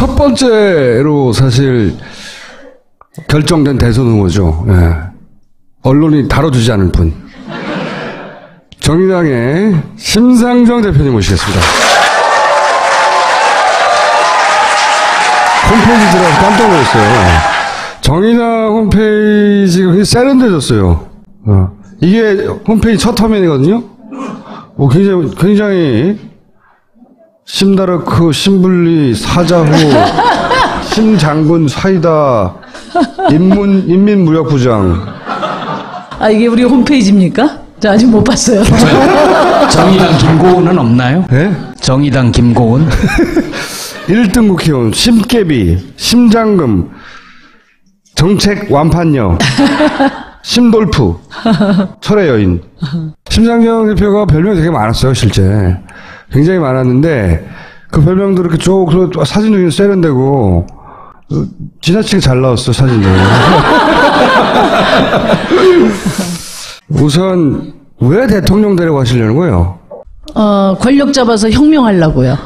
첫 번째로 사실 결정된 대선 후보죠. 예. 언론이 다뤄주지 않을 분. 정의당의 심상정 대표님 모시겠습니다. 홈페이지 들어가서 깜짝 놀랐어요. 정의당 홈페이지가 세련돼졌어요. 이게 홈페이지 첫 화면이거든요. 굉장히 심다르크, 심블리, 사자후, 심장군, 사이다, 인민무력부장. 아, 이게 우리 홈페이지입니까? 저 아직 못 봤어요. 정의당 김고은은 없나요? 네? 정의당 김고은? 1등 국회의원, 심깨비, 심장금, 정책 완판녀, 심돌프, 철의 여인. 심상정 대표가 별명이 되게 많았어요, 실제. 굉장히 많았는데, 그 별명도 이렇게 쭉, 사진도 세련되고, 지나치게 잘 나왔어, 사진도. 우선, 왜 대통령 되려고 하시려는 거예요? 권력 잡아서 혁명하려고요.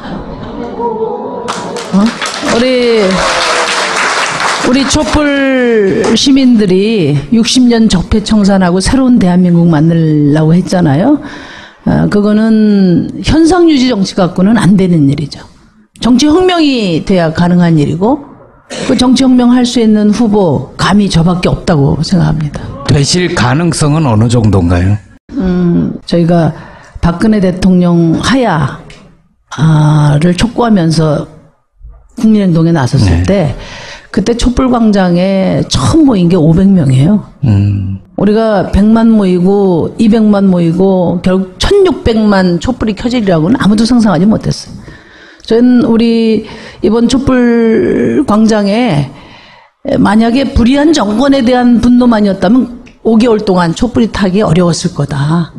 우리 촛불 시민들이 60년 적폐청산하고 새로운 대한민국 만들려고 했잖아요. 그거는 현상유지 정치 갖고는 안 되는 일이죠. 정치혁명이 돼야 가능한 일이고, 그 정치혁명 할 수 있는 후보 감히 저밖에 없다고 생각합니다. 되실 가능성은 어느 정도인가요? 저희가 박근혜 대통령 하야를 촉구하면서 국민행동에 나섰을 때, 그때 촛불광장에 처음 모인 게 500명이에요. 우리가 100만 모이고 200만 모이고 결국 1600만 촛불이 켜지리라고는 아무도 상상하지 못했어요. 저는 우리 이번 촛불광장에 만약에 불의한 정권에 대한 분노만이었다면 5개월 동안 촛불이 타기 어려웠을 거다.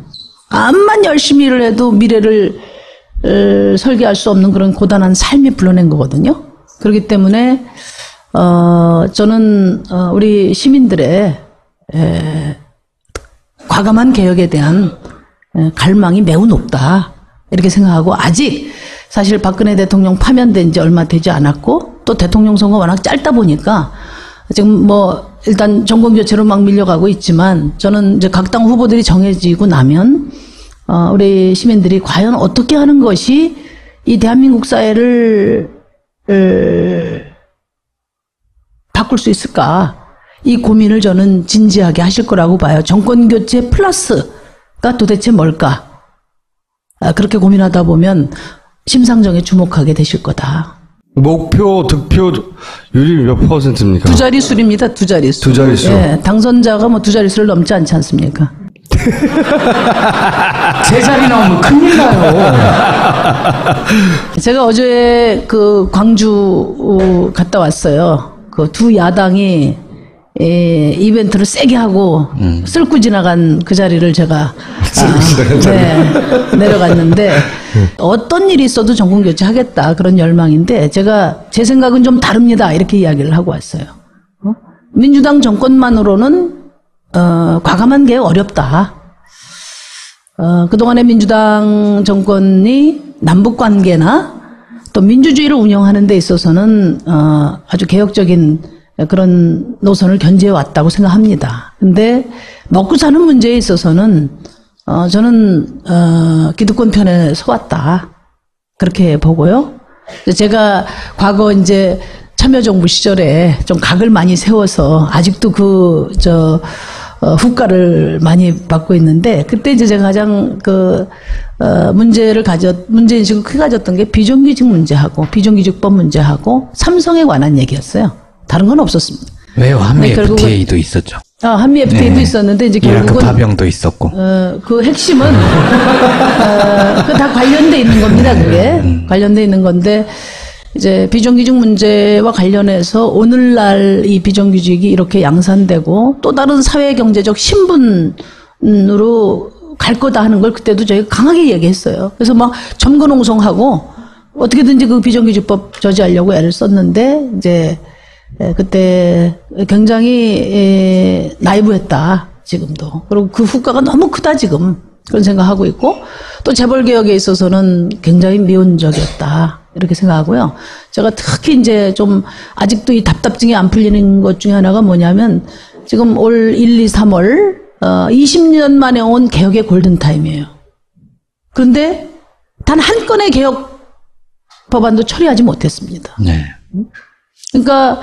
암만 열심히 일을 해도 미래를 설계할 수 없는 그런 고단한 삶이 불러낸 거거든요. 그렇기 때문에 저는 우리 시민들의 과감한 개혁에 대한 갈망이 매우 높다 이렇게 생각하고, 아직 사실 박근혜 대통령 파면된 지 얼마 되지 않았고, 또 대통령 선거 워낙 짧다 보니까 지금 뭐 일단 정권 교체로 막 밀려가고 있지만, 저는 이제 각 당 후보들이 정해지고 나면 우리 시민들이 과연 어떻게 하는 것이 이 대한민국 사회를 바꿀 수 있을까, 이 고민을 저는 진지하게 하실 거라고 봐요. 정권 교체 플러스가 도대체 뭘까? 그렇게 고민하다 보면 심상정에 주목하게 되실 거다. 목표 득표율이 몇 %입니까? 두 자릿수입니다. 두 자릿수. 두 자릿수. 예, 당선자가 뭐 두 자릿수를 넘지 않지 않습니까? 세 자리 나오면 큰일 나요. 제가 어제 그 광주 갔다 왔어요. 그 두 야당이 이벤트를 세게 하고 쓸고 지나간 그 자리를 제가 내려갔는데, 어떤 일이 있어도 정권 교체하겠다 그런 열망인데, 제가 제 생각은 좀 다릅니다 이렇게 이야기를 하고 왔어요. 민주당 정권만으로는 과감한 게 어렵다. 그동안의 민주당 정권이 남북관계나 또 민주주의를 운영하는 데 있어서는 아주 개혁적인 그런 노선을 견지해 왔다고 생각합니다. 근데 먹고 사는 문제에 있어서는 저는 기득권 편에 서왔다 그렇게 보고요. 제가 과거 이제 참여정부 시절에 좀 각을 많이 세워서 아직도 후과를 많이 받고 있는데, 그때 이제 제가 가장 문제인식을 크게 가졌던 게 비정규직 문제하고 비정규직법 문제하고 삼성에 관한 얘기였어요. 다른 건 없었습니다. 왜요? 한미 FTA도 있었죠. 한미 FTA도 있었는데, 이제 결국은 파병도 있었고. 그 핵심은 그 다 관련돼 있는 겁니다. 그게 관련돼 있는 건데, 이제 비정규직 문제와 관련해서 오늘날 이 비정규직이 이렇게 양산되고 또 다른 사회 경제적 신분으로 갈 거다 하는 걸 그때도 저희가 강하게 얘기했어요. 그래서 막 점거농성하고 어떻게든지 그 비정규직법 저지하려고 애를 썼는데, 이제 그때 굉장히 나이브했다 지금도. 그리고 그 후과가 너무 크다 지금, 그런 생각하고 있고, 또 재벌개혁에 있어서는 굉장히 미온적이었다 이렇게 생각하고요. 제가 특히 이제 좀 아직도 이 답답증이 안 풀리는 것 중에 하나가 뭐냐면 지금 올 1, 2, 3월 20년 만에 온 개혁의 골든타임이에요. 그런데 단 한 건의 개혁 법안도 처리하지 못했습니다. 네. 그러니까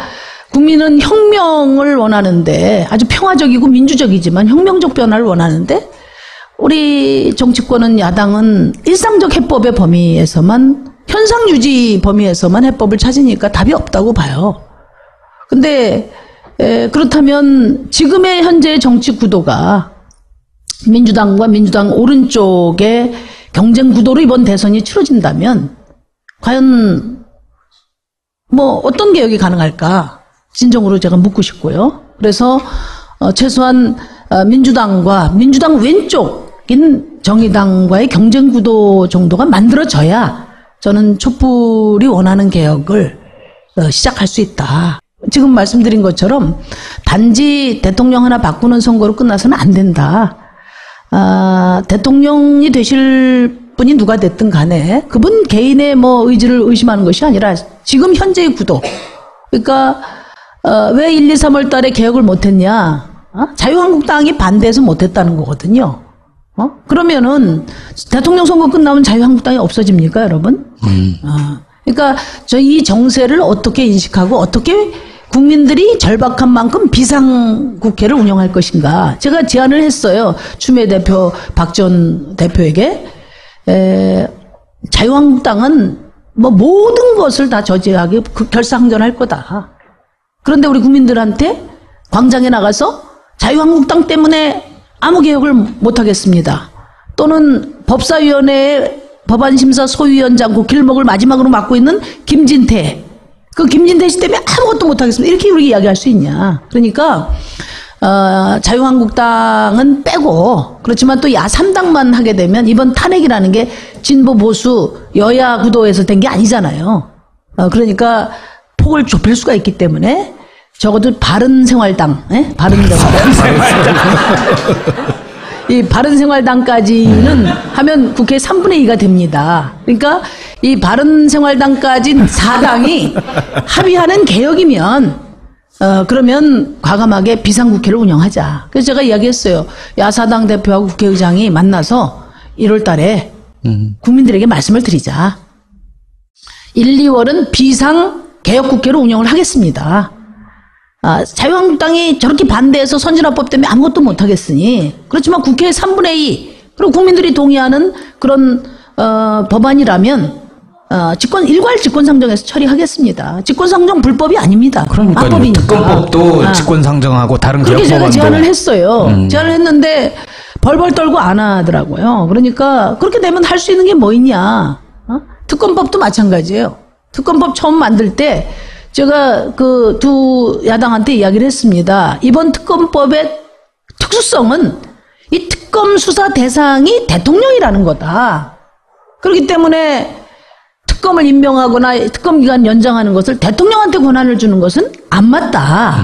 국민은 혁명을 원하는데 아주 평화적이고 민주적이지만 혁명적 변화를 원하는데 우리 정치권은 야당은 일상적 해법의 범위에서만 현상 유지 범위에서만 해법을 찾으니까 답이 없다고 봐요. 근데 그렇다면 지금의 현재 정치 구도가 민주당과 민주당 오른쪽의 경쟁 구도로 이번 대선이 치러진다면 과연 뭐 어떤 개혁이 가능할까 진정으로 제가 묻고 싶고요. 그래서 최소한 민주당과 민주당 왼쪽인 정의당과의 경쟁 구도 정도가 만들어져야 저는 촛불이 원하는 개혁을 시작할 수 있다. 지금 말씀드린 것처럼 단지 대통령 하나 바꾸는 선거로 끝나서는 안 된다. 대통령이 되실 분이 누가 됐든 간에 그분 개인의 뭐 의지를 의심하는 것이 아니라 지금 현재의 구도. 그러니까 왜 1, 2, 3월 달에 개혁을 못했냐? 자유한국당이 반대해서 못했다는 거거든요. 그러면은 대통령 선거 끝나면 자유한국당이 없어집니까, 여러분? 그러니까 저 이 정세를 어떻게 인식하고 어떻게 국민들이 절박한 만큼 비상국회를 운영할 것인가. 제가 제안을 했어요. 추미애 대표, 박 전 대표에게. 자유한국당은 뭐 모든 것을 다 저지하게 결사항전할 거다. 그런데 우리 국민들한테 광장에 나가서 자유한국당 때문에 아무 개혁을 못하겠습니다. 또는 법사위원회의 법안심사 소위원장 길목을 마지막으로 맡고 있는 김진태. 그 김진태 씨 때문에 아무것도 못하겠습니다. 이렇게 우리 이야기할 수 있냐. 그러니까 자유한국당은 빼고 그렇지만 또 야3당만 하게 되면 이번 탄핵이라는 게 진보 보수 여야 구도에서 된 게 아니잖아요. 그러니까 폭을 좁힐 수가 있기 때문에 적어도 바른생활당, 이 바른생활당까지는 하면 국회 3분의 2가 됩니다. 그러니까 이 바른생활당까지 4당이 합의하는 개혁이면 그러면 과감하게 비상국회를 운영하자. 그래서 제가 이야기했어요. 야사당 대표하고 국회의장이 만나서 1월 달에 국민들에게 말씀을 드리자. 1, 2월은 비상개혁국회로 운영을 하겠습니다. 자유한국당이 저렇게 반대해서 선진화법 때문에 아무것도 못하겠으니 그렇지만 국회의 3분의 2 그리고 국민들이 동의하는 그런 법안이라면 일괄 직권상정해서 처리하겠습니다. 직권상정 불법이 아닙니다. 그러니까요. 특검법도 직권상정하고 다른 개혁 그렇게 법안도. 제가 제안을 했어요. 제안을 했는데 벌벌 떨고 안 하더라고요. 그러니까 그렇게 되면 할 수 있는 게 뭐 있냐. 특검법도 마찬가지예요. 특검법 처음 만들 때 제가 그 두 야당한테 이야기를 했습니다. 이번 특검법의 특수성은 이 특검 수사 대상이 대통령이라는 거다. 그렇기 때문에 특검을 임명하거나 특검 기간 연장하는 것을 대통령한테 권한을 주는 것은 안 맞다.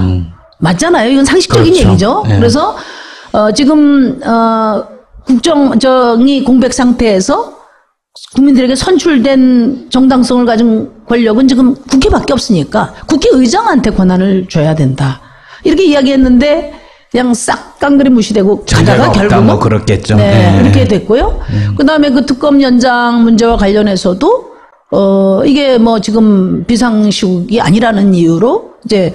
맞잖아요. 이건 상식적인 그렇죠. 얘기죠. 네. 그래서 지금 국정이 공백 상태에서 국민들에게 선출된 정당성을 가진 권력은 지금 국회밖에 없으니까 국회의장한테 권한을 줘야 된다. 이렇게 이야기했는데 그냥 싹 깡그리 무시되고 가다가 결국은 뭐 그렇겠죠. 네, 이렇게 됐고요. 그다음에 그 특검 연장 문제와 관련해서도 이게 뭐 지금 비상시국이 아니라는 이유로 이제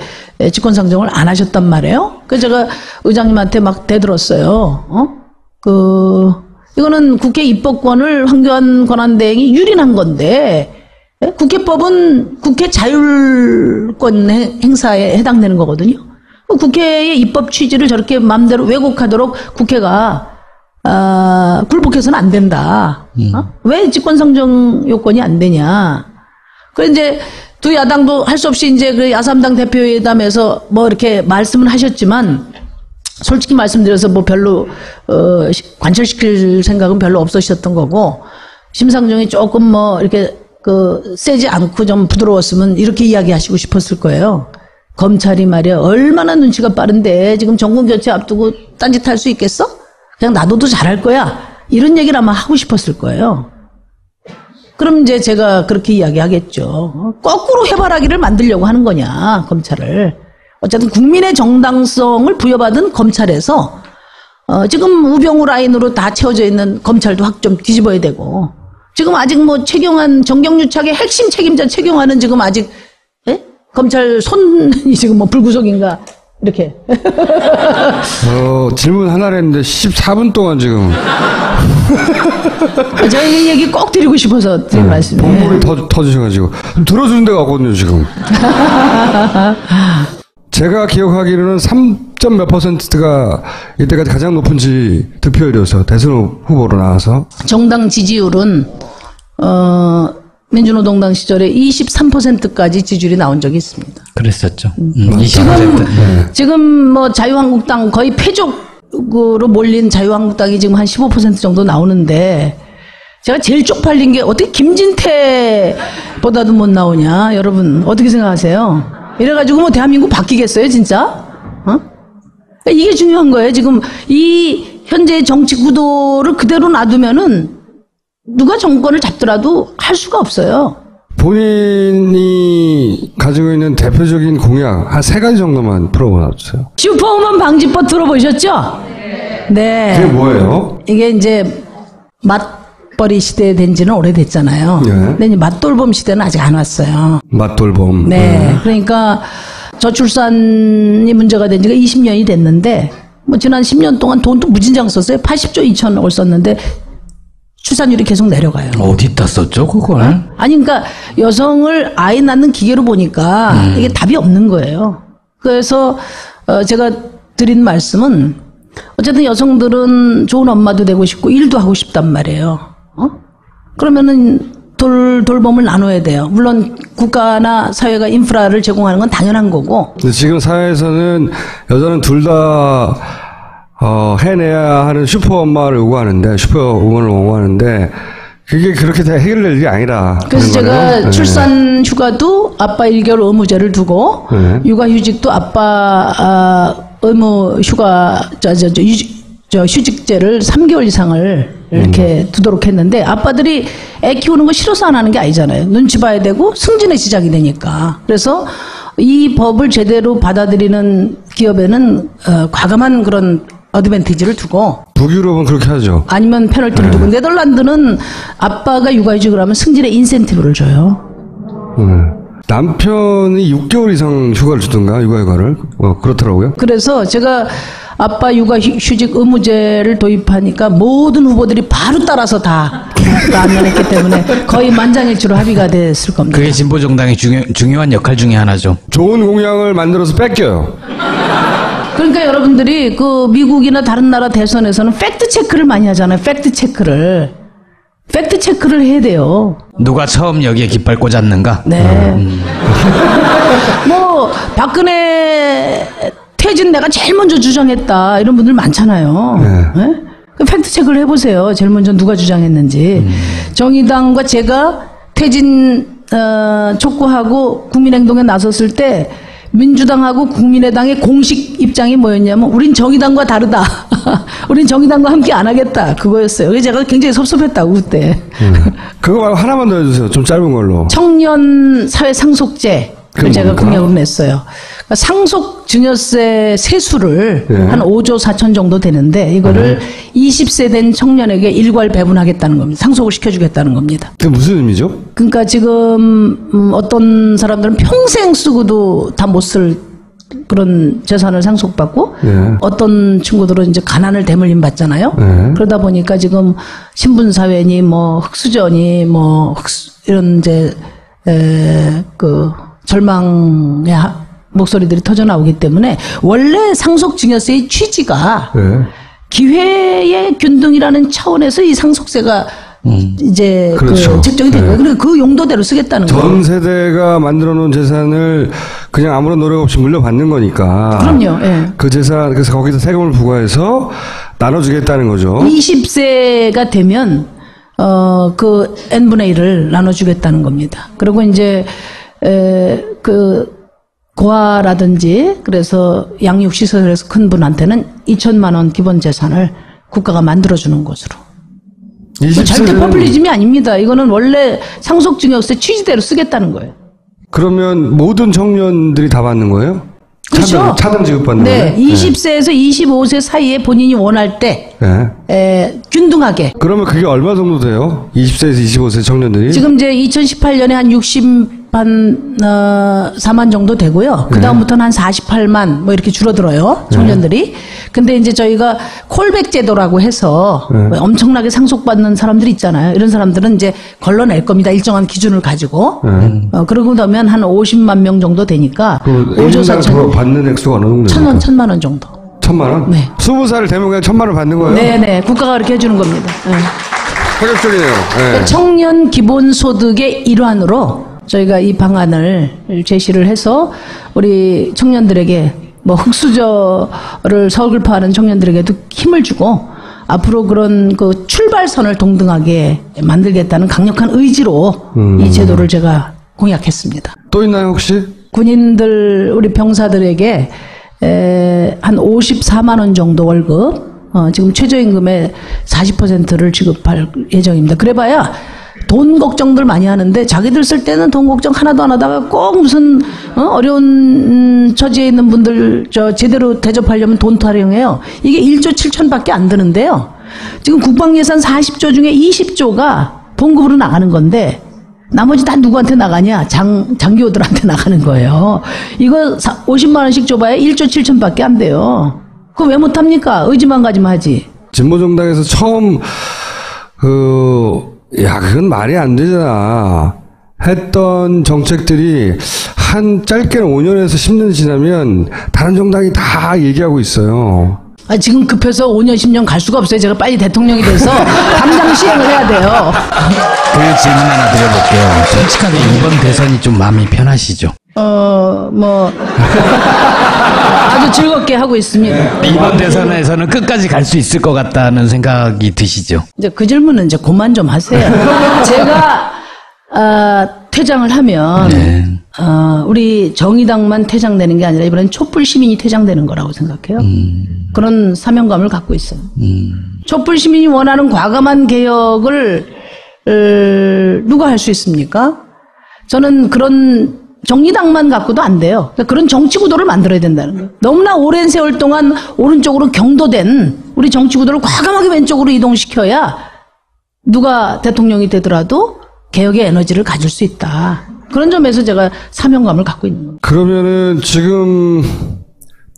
직권상정을 안 하셨단 말이에요. 그래서 제가 의장님한테 막 대들었어요. 이거는 국회 입법권을 황교안 권한대행이 유린한 건데 국회법은 국회 자율권 행사에 해당되는 거거든요. 국회의 입법 취지를 저렇게 마음대로 왜곡하도록 국회가 굴복해서는 안 된다. 왜 직권상정 요건이 안 되냐. 그래 이제 두 야당도 할 수 없이 이제 그 야3당 대표회담에서 뭐 이렇게 말씀을 하셨지만 솔직히 말씀드려서 뭐 별로 관철시킬 생각은 별로 없으셨던 거고 심상정이 조금 뭐 이렇게 세지 않고 좀 부드러웠으면 이렇게 이야기하시고 싶었을 거예요. 검찰이 말이야 얼마나 눈치가 빠른데 지금 정권 교체 앞두고 딴짓할 수 있겠어? 그냥 놔둬도 잘할 거야. 이런 얘기를 아마 하고 싶었을 거예요. 그럼 이제 제가 그렇게 이야기하겠죠. 거꾸로 해바라기를 만들려고 하는 거냐, 검찰을. 어쨌든 국민의 정당성을 부여받은 검찰에서 지금 우병우 라인으로 다 채워져 있는 검찰도 확 좀 뒤집어야 되고, 지금 아직 뭐 최경환 정경유착의 핵심 책임자 최경환은 지금 아직 검찰 손이 지금 뭐 불구속인가 이렇게. 질문 하나를 했는데 14분 동안 지금. 제가 이 얘기 꼭 드리고 싶어서 드린 말씀이에요. 본물이 터지셔가지고 들어주는 데가 없거든요 지금. 제가 기억하기로는 3점 몇 %가 이때까지 가장 높은 득표율이어서 대선 후보로 나와서 정당 지지율은 민주노동당 시절에 23%까지 지지율이 나온 적이 있습니다. 그랬었죠. 20%. 지금 뭐 자유한국당 거의 패족으로 몰린 자유한국당이 지금 한 15% 정도 나오는데, 제가 제일 쪽팔린 게 어떻게 김진태보다도 못 나오냐, 여러분 어떻게 생각하세요? 이래가지고 뭐 대한민국 바뀌겠어요, 진짜? 이게 중요한 거예요. 지금 이 현재 정치 구도를 그대로 놔두면은 누가 정권을 잡더라도 할 수가 없어요. 본인이 가지고 있는 대표적인 공약 한 3가지 정도만 풀어보세요. 슈퍼우먼 방지법 들어보셨죠? 네. 그게 뭐예요? 이게 이제 맞벌이 시대 된 지는 오래됐잖아요. 예. 근데 이제 맞돌봄 시대는 아직 안 왔어요. 맞돌봄. 네. 그러니까 저출산이 문제가 된 지가 20년이 됐는데, 뭐 지난 10년 동안 돈도 무진장 썼어요. 80조 2천억을 썼는데 출산율이 계속 내려가요. 어디다 썼죠, 그걸? 아니, 그러니까 여성을 아이 낳는 기계로 보니까 이게 답이 없는 거예요. 그래서 제가 드린 말씀은, 어쨌든 여성들은 좋은 엄마도 되고 싶고 일도 하고 싶단 말이에요. 그러면은 돌봄을 나눠야 돼요. 물론 국가나 사회가 인프라를 제공하는 건 당연한 거고. 근데 지금 사회에서는 여자는 둘 다 해내야 하는 슈퍼 엄마를 요구하는데, 슈퍼우먼을 요구하는데, 그게 그렇게 다 해결될 일이 아니라. 그래서 제가 네. 출산 휴가도 아빠 1개월 의무제를 두고, 네. 육아휴직도 아빠 의무 휴가 휴직제를 3개월 이상을 이렇게 두도록 했는데, 아빠들이 애 키우는 거 싫어서 안 하는 게 아니잖아요. 눈치 봐야 되고 승진에 지장이 되니까. 그래서 이 법을 제대로 받아들이는 기업에는 과감한 그런 어드밴티지를 두고, 북유럽은 그렇게 하죠. 아니면 페널티를 두고, 네덜란드는 아빠가 육아휴직을 하면 승진에 인센티브를 줘요. 남편이 6개월 이상 휴가를 주던가, 육아휴가를. 그렇더라고요. 그래서 제가 아빠 육아휴직 의무제를 도입하니까 모든 후보들이 바로 따라서 다 안면했기 때문에 거의 만장일치로 합의가 됐을 겁니다. 그게 진보정당의 중요한 역할 중에 하나죠. 좋은 공약을 만들어서 뺏겨요. 그러니까 여러분들이 그 미국이나 다른 나라 대선에서는 팩트 체크를 많이 하잖아요. 팩트 체크를 해야 돼요. 누가 처음 여기에 깃발 꽂았는가? 네. 뭐 박근혜 퇴진 내가 제일 먼저 주장했다 이런 분들 많잖아요. 네? 그 팩트 체크를 해보세요. 제일 먼저 누가 주장했는지. 정의당과 제가 퇴진 촉구하고 국민행동에 나섰을 때 민주당하고 국민의당의 공식 입장이 뭐였냐면, 우린 정의당과 다르다. 우린 정의당과 함께 안 하겠다. 그거였어요. 그래서 제가 굉장히 섭섭했다고 그때. 그거 말고 하나만 더 해주세요. 좀 짧은 걸로. 청년 사회 상속제를 제가 공약으로 냈어요. 그러니까 상속 증여세 세수를 한 5조 4천 정도 되는데, 이거를 20세 된 청년에게 일괄 배분하겠다는 겁니다. 상속을 시켜주겠다는 겁니다. 그게 무슨 의미죠? 그러니까 지금 어떤 사람들은 평생 쓰고도 다 못 쓸 그런 재산을 상속받고, 어떤 친구들은 이제 가난을 대물림 받잖아요. 그러다 보니까 지금 신분사회니 뭐 흑수저니 뭐 이런 이제 그 절망의 목소리들이 터져 나오기 때문에, 원래 상속증여세의 취지가 기회의 균등이라는 차원에서 이 상속세가 이제 그렇죠. 그 책정이 된 거예요. 그리고 그 용도대로 쓰겠다는 거예요. 전 세대가 만들어 놓은 재산을 그냥 아무런 노력 없이 물려받는 거니까. 그럼요. 예. 그 재산, 그래서 거기서 세금을 부과해서 나눠주겠다는 거죠. 20세가 되면 그 n분의 1을 나눠주겠다는 겁니다. 그리고 이제 그 고아라든지 그래서 양육시설에서 큰 분한테는 2천만 원 기본 재산을 국가가 만들어주는 것으로. 절대 포퓰리즘이 아닙니다. 이거는 원래 상속증여세 취지대로 쓰겠다는 거예요. 그러면 모든 청년들이 다 받는 거예요? 그렇죠. 차등 지급받는 네, 거예요? 20세에서 25세 사이에 본인이 원할 때 균등하게. 그러면 그게 얼마 정도 돼요? 20세에서 25세 청년들이? 지금 이제 2018년에 한 64만 정도 되고요. 그 다음부터는 한 48만 뭐 이렇게 줄어들어요. 청년들이. 근데 이제 저희가 콜백 제도라고 해서 엄청나게 상속받는 사람들이 있잖아요. 이런 사람들은 이제 걸러낼 겁니다. 일정한 기준을 가지고. 그러고 나면 한 50만 명 정도 되니까. 5조 4천 받는 액수가 어느 정도 됩니까? 1,000만 원 정도. 1,000만 원? 네. 20살 되면 그냥 1,000만 원 받는 거예요? 네네. 국가가 그렇게 해주는 겁니다. 네. 파격적이네요. 네. 청년 기본소득의 일환으로 저희가 이 방안을 제시를 해서 우리 청년들에게 뭐 흑수저를 서글퍼하는 청년들에게도 힘을 주고 앞으로 그런 그 출발선을 동등하게 만들겠다는 강력한 의지로 이 제도를 제가 공약했습니다. 또 있나요 혹시? 군인들 우리 병사들에게 한 54만 원 정도 월급 지금 최저임금의 40%를 지급할 예정입니다. 그래봐야 돈 걱정들 많이 하는데 자기들 쓸 때는 돈 걱정 하나도 안 하다가 꼭 무슨 어려운 처지에 있는 분들 제대로 대접하려면 돈 타령해요. 이게 1조 7천밖에 안 드는데요. 지금 국방예산 40조 중에 20조가 봉급으로 나가는 건데 나머지 다 누구한테 나가냐? 장교들한테 나가는 거예요. 이거 50만 원씩 줘봐야 1조 7천밖에 안 돼요. 그거 왜 못합니까? 의지만 가지면 하지. 진보정당에서 처음 그건 말이 안 되잖아. 했던 정책들이 한 짧게는 5년에서 10년 지나면 다른 정당이 다 얘기하고 있어요. 지금 급해서 5년, 10년 갈 수가 없어요. 제가 빨리 대통령이 돼서 당장 시행을 해야 돼요. 그 질문 하나 드려볼게요. 솔직하게 이번 대선이 좀 마음이 편하시죠? 아주 즐겁게 하고 있습니다. 이번 대선에서는 끝까지 갈 수 있을 것 같다는 생각이 드시죠? 이제 그 질문은 이제 그만 좀 하세요. 제가 퇴장을 하면 우리 정의당만 퇴장되는 게 아니라 이번엔 촛불 시민이 퇴장되는 거라고 생각해요. 그런 사명감을 갖고 있어요. 촛불 시민이 원하는 과감한 개혁을 누가 할 수 있습니까? 저는 그런 정의당만 갖고도 안 돼요. 그러니까 그런 정치 구도를 만들어야 된다는 거예요. 너무나 오랜 세월 동안 오른쪽으로 경도된 우리 정치 구도를 과감하게 왼쪽으로 이동시켜야 누가 대통령이 되더라도 개혁의 에너지를 가질 수 있다. 그런 점에서 제가 사명감을 갖고 있는 겁니다. 그러면은 지금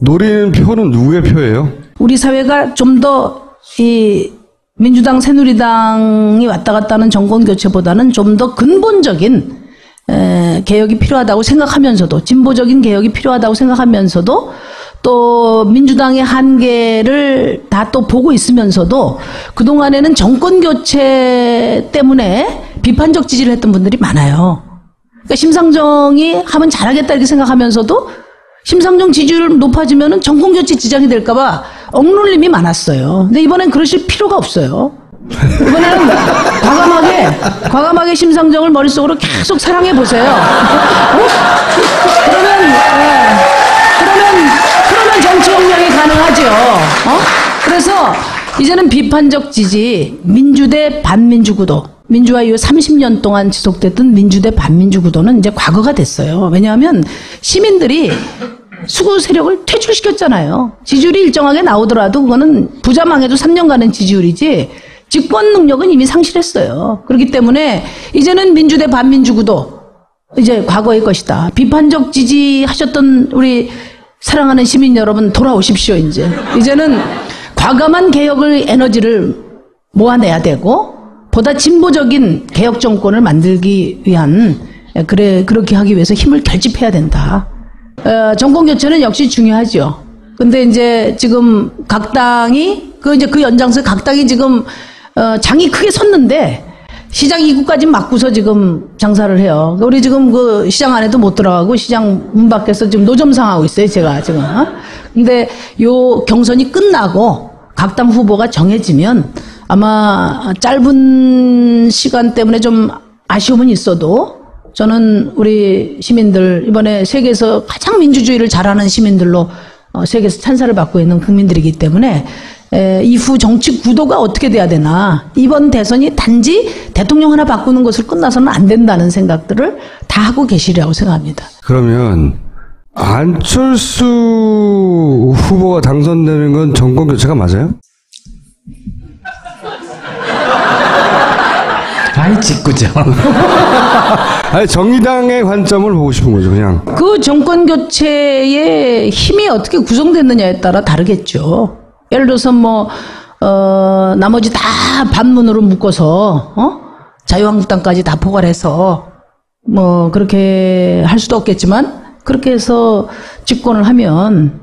노리는 표는 누구의 표예요? 우리 사회가 좀 더 이 민주당, 새누리당이 왔다 갔다 하는 정권 교체보다는 좀 더 근본적인 개혁이 필요하다고 생각하면서도 진보적인 개혁이 필요하다고 생각하면서도 또 민주당의 한계를 다 또 보고 있으면서도 그동안에는 정권 교체 때문에 비판적 지지를 했던 분들이 많아요. 그러니까 심상정이 하면 잘하겠다 이렇게 생각하면서도 심상정 지지율 높아지면은 정권 교체 지장이 될까봐 억눌림이 많았어요. 근데 이번엔 그러실 필요가 없어요. 이번에는 과감하게 심상정을 머릿속으로 계속 사랑해 보세요. 그러면 정치 혁명이 가능하죠. 그래서 이제는 비판적 지지, 민주 대 반민주 구도, 민주화 이후 30년 동안 지속됐던 민주 대 반민주 구도는 이제 과거가 됐어요. 왜냐하면 시민들이 수구 세력을 퇴출시켰잖아요. 지지율이 일정하게 나오더라도 그거는 부자망해도 3년간은 지지율이지 집권 능력은 이미 상실했어요. 그렇기 때문에 이제는 민주 대 반민주 구도 이제 과거의 것이다. 비판적 지지하셨던 우리 사랑하는 시민 여러분 돌아오십시오. 이제는 과감한 개혁의 에너지를 모아내야 되고 보다 진보적인 개혁 정권을 만들기 위한 그렇게 하기 위해서 힘을 결집해야 된다. 정권 교체는 역시 중요하죠. 근데 이제 지금 각 당이 그 연장선 각 당이 지금 장이 크게 섰는데 시장 입구까지 막고서 지금 장사를 해요. 우리 지금 그 시장 안에도 못 들어가고 시장 문 밖에서 지금 노점상하고 있어요. 제가 지금. 근데 요 경선이 끝나고 각 당 후보가 정해지면 아마 짧은 시간 때문에 좀 아쉬움은 있어도 저는 우리 시민들 이번에 세계에서 가장 민주주의를 잘하는 시민들로 세계에서 찬사를 받고 있는 국민들이기 때문에 이후 정치 구도가 어떻게 돼야 되나. 이번 대선이 단지 대통령 하나 바꾸는 것을 끝나서는 안 된다는 생각들을 다 하고 계시리라고 생각합니다. 그러면 안철수 후보가 당선되는 건 정권 교체가 맞아요? 아이, 짓궂죠. 아니, 정의당의 관점을 보고 싶은 거죠, 그냥. 그 정권 교체의 힘이 어떻게 구성됐느냐에 따라 다르겠죠. 예를 들어서 나머지 다 반문으로 묶어서, 자유한국당까지 다 포괄해서, 그렇게 할 수도 없겠지만, 그렇게 해서 집권을 하면,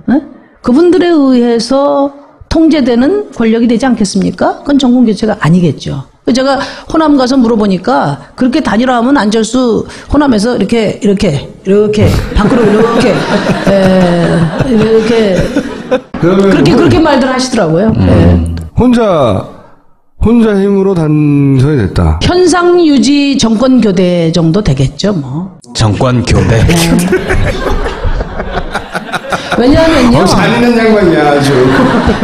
그분들에 의해서 통제되는 권력이 되지 않겠습니까? 그건 정권 교체가 아니겠죠. 제가 호남 가서 물어보니까 그렇게 단일화하면 안철수 호남에서 이렇게 밖으로 이렇게 그렇게 말들 하시더라고요. 혼자 힘으로 당선이 됐다. 현상 유지 정권 교대 정도 되겠죠, 뭐. 정권 교대. 왜냐하면요. 잔인한 양반이야, 아주.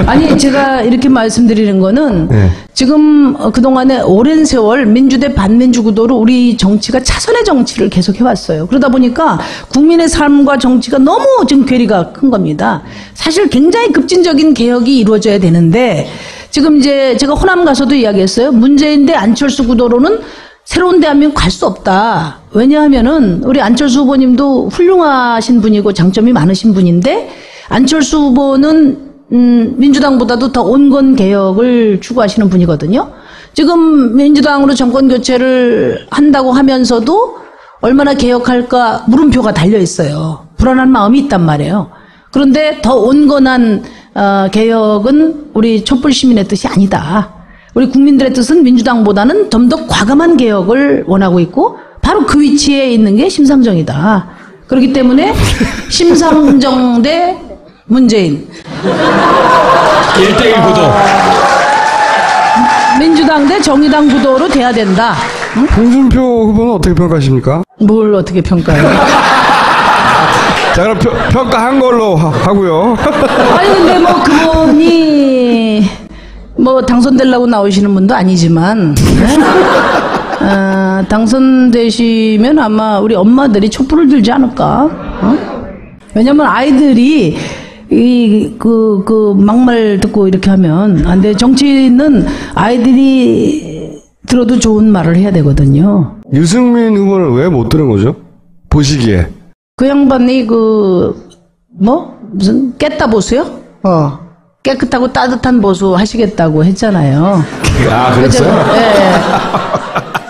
아니, 제가 이렇게 말씀드리는 거는 네. 지금 그동안에 오랜 세월 민주대 반민주 구도로 우리 정치가 차선의 정치를 계속 해왔어요. 그러다 보니까 국민의 삶과 정치가 너무 지금 괴리가 큰 겁니다. 사실 굉장히 급진적인 개혁이 이루어져야 되는데 지금 이제 제가 호남 가서도 이야기했어요. 문재인 대 안철수 구도로는 새로운 대한민국 갈 수 없다. 왜냐하면은 우리 안철수 후보님도 훌륭하신 분이고 장점이 많으신 분인데 안철수 후보는 민주당보다도 더 온건 개혁을 추구하시는 분이거든요. 지금 민주당으로 정권 교체를 한다고 하면서도 얼마나 개혁할까 물음표가 달려 있어요. 불안한 마음이 있단 말이에요. 그런데 더 온건한 개혁은 우리 촛불 시민의 뜻이 아니다. 우리 국민들의 뜻은 민주당보다는 좀 더 과감한 개혁을 원하고 있고 바로 그 위치에 있는 게 심상정이다. 그렇기 때문에 심상정 대 문재인 1대1 구도. 민주당 대 정의당 구도로 돼야 된다. 응? 홍준표 후보는 어떻게 평가하십니까? 뭘 어떻게 평가해요? 자, 그럼 평가한 걸로 하고요. 아니 근데 그분이 당선되려고 나오시는 분도 아니지만 당선되시면 아마 우리 엄마들이 촛불을 들지 않을까? 왜냐면 아이들이 그 막말 듣고 이렇게 하면 안 돼. 정치는 아이들이 들어도 좋은 말을 해야 되거든요. 유승민 후보는 왜 못 들은 거죠? 보시기에. 그 양반이 무슨 깼다 보수요? 깨끗하고 따뜻한 보수 하시겠다고 했잖아요. 아, 그랬어요? 네.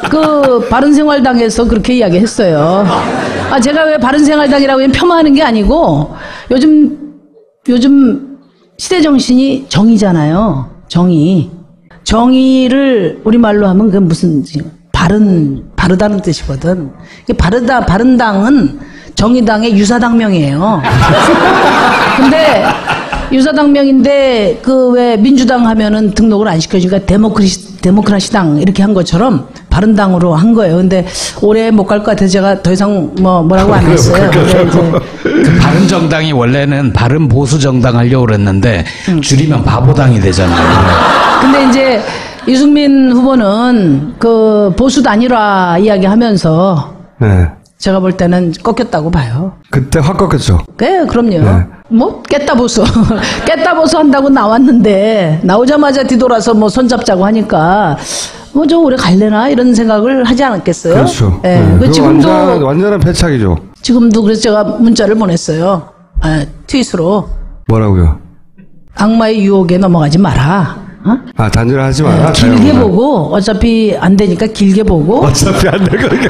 그 바른생활당에서 그렇게 이야기했어요. 제가 왜 바른생활당이라고 폄하하는 게 아니고 요즘 시대 정신이 정의잖아요. 정의를 우리말로 하면 그게 무슨 바르다는 뜻이거든. 바른당은 정의당의 유사당명이에요. 근데 유사당명인데 왜 민주당 하면은 등록을 안 시켜주니까 데모크라시당 이렇게 한 것처럼 바른당으로 한 거예요. 근데 올해 못 갈 것 같아서 제가 더 이상 뭐라고 안 했어요. 근데 이제 그 바른정당이 원래는 바른보수정당 하려고 그랬는데 줄이면 바보당이 되잖아요. 근데 이제 유승민 후보는 그 보수 단일화 이야기하면서 네. 제가 볼 때는 꺾였다고 봐요. 그때 확 꺾였죠. 네, 그럼요. 네. 깼다 보수 한다고 나왔는데 나오자마자 뒤돌아서 손잡자고 하니까 저 오래 갈래나 이런 생각을 하지 않았겠어요? 그렇죠. 네. 네. 지금도 완전한 패착이죠. 지금도 그래서 제가 문자를 보냈어요. 트윗으로. 뭐라고요? 악마의 유혹에 넘어가지 마라. 단일화 하지 마라. 길게 보고 어차피 안 되니까 길게 보고 어차피 안 되거든요.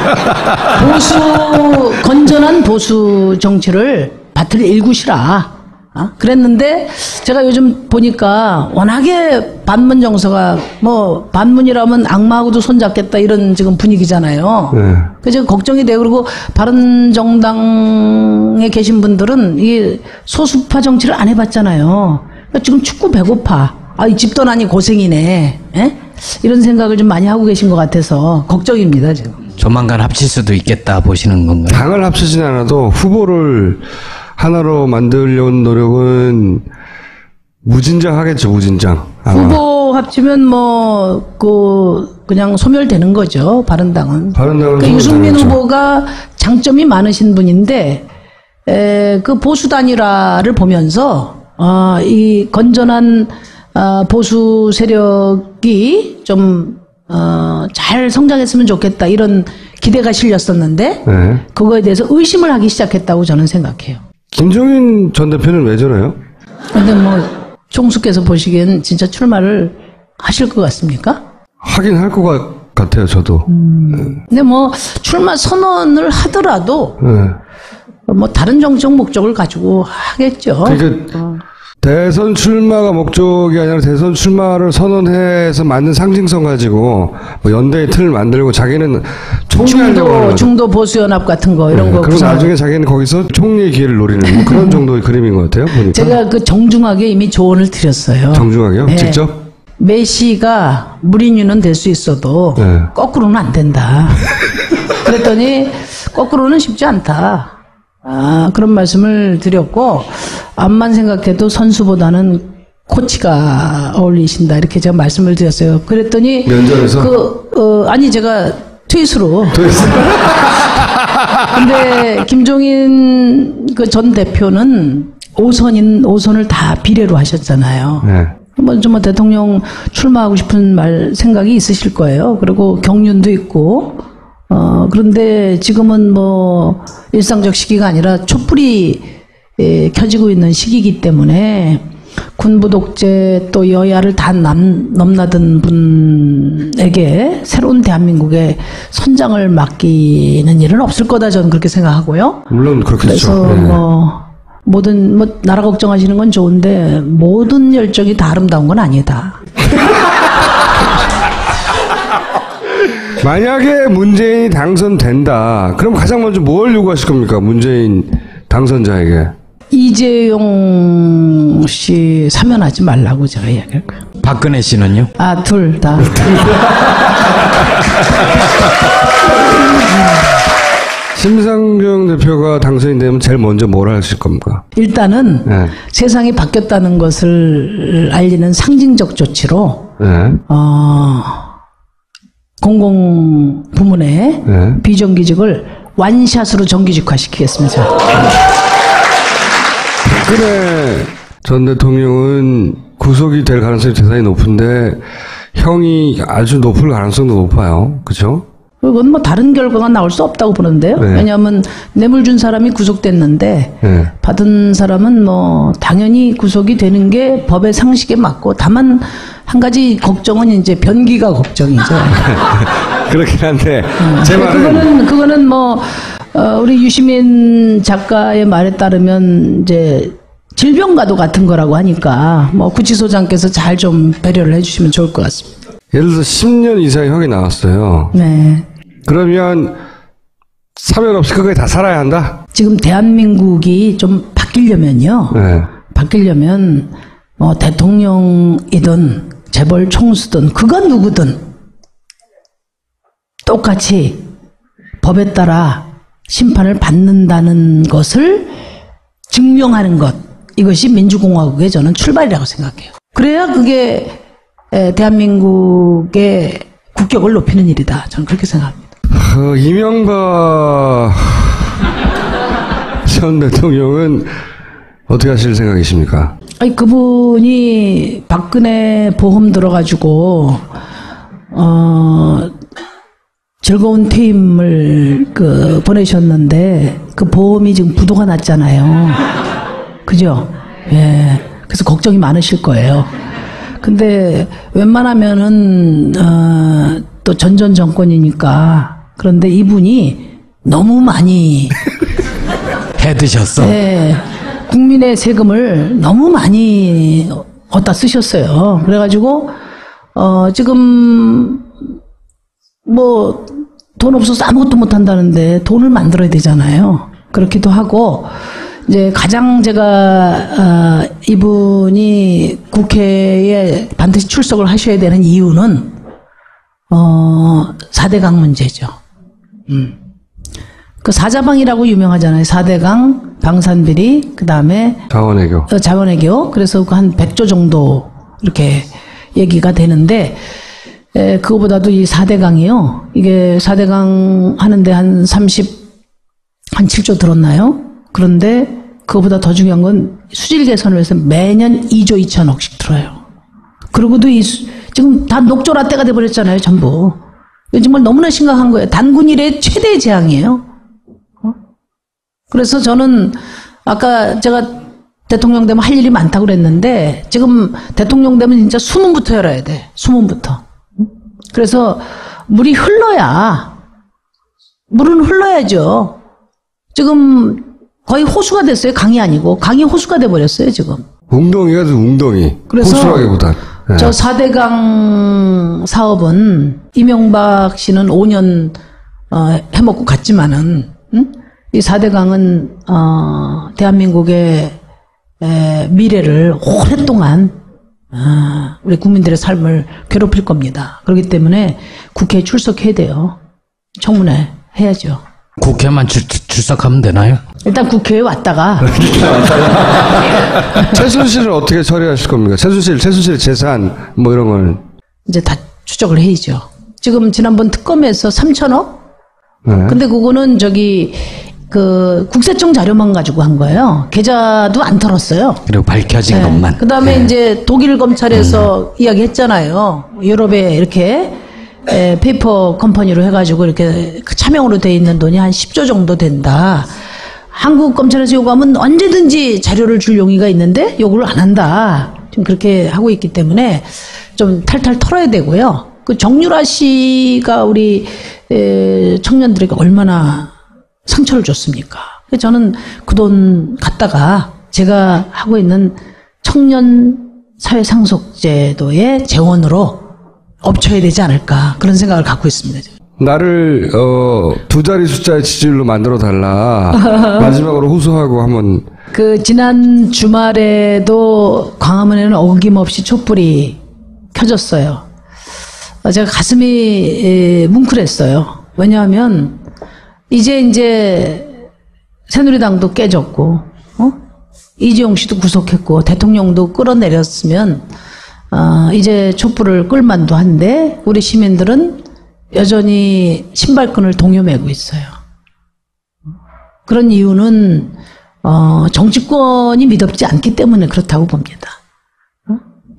건전한 보수 정치를 밭을 일구시라. 그랬는데 제가 요즘 보니까 워낙에 반문 정서가 반문이라면 악마하고도 손잡겠다 이런 지금 분위기잖아요. 네. 그래서 걱정이 돼요. 그리고 바른정당에 계신 분들은 이 소수파 정치를 안 해봤잖아요. 그러니까 지금 춥고 배고파. 이 집 떠나니 고생이네. 에? 이런 생각을 좀 많이 하고 계신 것 같아서 걱정입니다, 지금. 조만간 합칠 수도 있겠다 보시는 건가요? 당을 합치진 않아도 후보를 하나로 만들려는 노력은 무진장 하겠죠, 무진장. 아마. 후보 합치면 그냥 소멸되는 거죠, 바른당은. 바른당은 유승민 소멸되는 후보가 장점이 많으신 분인데, 그 보수 단일화를 보면서, 이 건전한, 보수 세력이 좀, 잘 성장했으면 좋겠다, 이런 기대가 실렸었는데, 네. 그거에 대해서 의심을 하기 시작했다고 저는 생각해요. 김종인 전 대표는 왜 저래요? 근데 총수께서 보시기엔 진짜 출마를 하실 것 같습니까? 하긴 할 것 같아요, 저도. 근데 출마 선언을 하더라도, 네. 다른 정책 목적을 가지고 하겠죠. 그러니까 대선 출마가 목적이 아니라 대선 출마를 선언해서 만든 상징성 가지고 연대의 틀을 만들고 자기는 총리하려고 하는 거죠. 중도 보수연합 같은 거 이런 거. 그리고 나중에 자기는 거기서 총리의 기회를 노리는 그런 정도의 그림인 것 같아요. 보니까. 제가 정중하게 이미 조언을 드렸어요. 정중하게요? 네. 직접? 메시가 물인유는 될 수 있어도 네. 거꾸로는 안 된다. 그랬더니 거꾸로는 쉽지 않다. 그런 말씀을 드렸고, 암만 생각해도 선수보다는 코치가 어울리신다. 이렇게 제가 말씀을 드렸어요. 그랬더니. 면접에서? 아니, 제가 트윗으로. 근데 김종인 전 대표는 5선을 다 비례로 하셨잖아요. 네. 좀 대통령 출마하고 싶은 생각이 있으실 거예요. 그리고 경륜도 있고. 그런데 지금은 일상적 시기가 아니라 촛불이 켜지고 있는 시기이기 때문에 군부 독재 또 여야를 다 넘나든 분에게 새로운 대한민국의 선장을 맡기는 일은 없을 거다 저는 그렇게 생각하고요. 물론 그렇겠죠. 그래서 네. 모든 나라 걱정하시는 건 좋은데 모든 열정이 다 아름다운 건 아니다. 만약에 문재인이 당선된다. 그럼 가장 먼저 뭘 요구하실 겁니까? 문재인 당선자에게. 이재용 씨 사면하지 말라고 제가 이야기할 거예요. 박근혜 씨는요? 둘 다. 심상정 대표가 당선이 되면 제일 먼저 뭘 하실 겁니까? 일단은 네. 세상이 바뀌었다는 것을 알리는 상징적 조치로 네. 공공부문의 네. 비정규직을 완샷으로 정규직화시키겠습니다. 박근혜 전 대통령은 구속이 될 가능성이 대단히 높은데 형이 아주 높을 가능성도 높아요. 그렇죠? 그건 다른 결과가 나올 수 없다고 보는데요. 네. 왜냐하면 뇌물 준 사람이 구속됐는데 네. 받은 사람은 당연히 구속이 되는 게 법의 상식에 맞고 다만 한 가지 걱정은 이제 변기가 걱정이죠. 그렇긴 한데 제 말은 그거는 우리 유시민 작가의 말에 따르면 이제 질병과도 같은 거라고 하니까 구치소장께서 잘 좀 배려를 해주시면 좋을 것 같습니다. 예를 들어서 10년 이상의 형이 나왔어요. 네. 그러면 사면 없이 그거에 다 살아야 한다? 지금 대한민국이 좀 바뀌려면요. 네. 바뀌려면 대통령이든 재벌 총수든 그건 누구든 똑같이 법에 따라 심판을 받는다는 것을 증명하는 것, 이것이 민주공화국의 저는 출발이라고 생각해요. 그래야 그게 대한민국의 국격을 높이는 일이다. 저는 그렇게 생각합니다. 이명박 전 대통령은 어떻게 하실 생각이십니까? 아니, 그분이 박근혜 보험 들어가지고 즐거운 퇴임을 보내셨는데 그 보험이 지금 부도가 났잖아요. 그죠? 예. 그래서 걱정이 많으실 거예요. 근데 웬만하면은 또 전전 정권이니까. 그런데 이분이 너무 많이 해드셨어. 네, 국민의 세금을 너무 많이 얻다 쓰셨어요. 그래가지고 지금 돈 없어서 아무것도 못 한다는데 돈을 만들어야 되잖아요. 그렇기도 하고 이제 가장 제가 이분이 국회에 반드시 출석을 하셔야 되는 이유는 4대강 문제죠. 그 사자방이라고 유명하잖아요. 4대강, 방산비리, 그 다음에 자원외교. 자원외교. 그래서 한 100조 정도 이렇게 얘기가 되는데, 그거보다도 이 4대강이요. 이게 4대강 하는데 한 7조 들었나요? 그런데 그거보다 더 중요한 건 수질 개선을 위해서 매년 2조 2천억씩 들어요. 그리고도 지금 다 녹조라떼가 돼버렸잖아요, 전부. 이거 정말 너무나 심각한 거예요. 단군 이래 최대 재앙이에요. 그래서 저는 아까 제가 대통령 되면 할 일이 많다고 그랬는데 지금 대통령 되면 진짜 수문부터 열어야 돼. 수문부터. 그래서 물이 흘러야, 물은 흘러야죠. 지금 거의 호수가 됐어요. 강이 아니고. 강이 호수가 돼버렸어요, 지금. 웅덩이가 좀 웅덩이. 그래서 호수라기보단. 네. 저 4대강 사업은 이명박 씨는 5년 해먹고 갔지만은 이 4대강은 대한민국의 미래를 오랫동안 우리 국민들의 삶을 괴롭힐 겁니다. 그렇기 때문에 국회에 출석해야 돼요. 청문회 해야죠. 국회만 출석하면 되나요? 일단 국회에 왔다가 최순실을 어떻게 처리하실 겁니까? 최순실 재산 뭐 이런 걸 이제 다 추적을 해야죠. 지금 지난번 특검에서 3천억? 네. 근데 그거는 그 국세청 자료만 가지고 한 거예요. 계좌도 안 털었어요. 그리고 밝혀진 것만. 그 다음에 네. 이제 독일 검찰에서 이야기했잖아요. 유럽에 이렇게 페이퍼 컴퍼니로 해가지고 이렇게 차명으로 돼 있는 돈이 한 10조 정도 된다. 한국 검찰에서 요구하면 언제든지 자료를 줄 용의가 있는데 요구를 안 한다. 지금 그렇게 하고 있기 때문에 좀 탈탈 털어야 되고요. 그 정유라 씨가 우리 청년들에게 얼마나 상처를 줬습니까? 저는 그 돈 갖다가 제가 하고 있는 청년 사회상속제도의 재원으로 엎쳐야 되지 않을까 그런 생각을 갖고 있습니다. 나를 2자리 숫자의 지지율로 만들어 달라. 마지막으로 호소하고 한번. 그 지난 주말에도 광화문에는 어김없이 촛불이 켜졌어요. 제가 가슴이 뭉클했어요. 왜냐하면 이제 새누리당도 깨졌고, 이재용 씨도 구속했고, 대통령도 끌어내렸으면, 이제 촛불을 끌만도 한데, 우리 시민들은 여전히 신발끈을 동요매고 있어요. 그런 이유는, 정치권이 믿업지 않기 때문에 그렇다고 봅니다.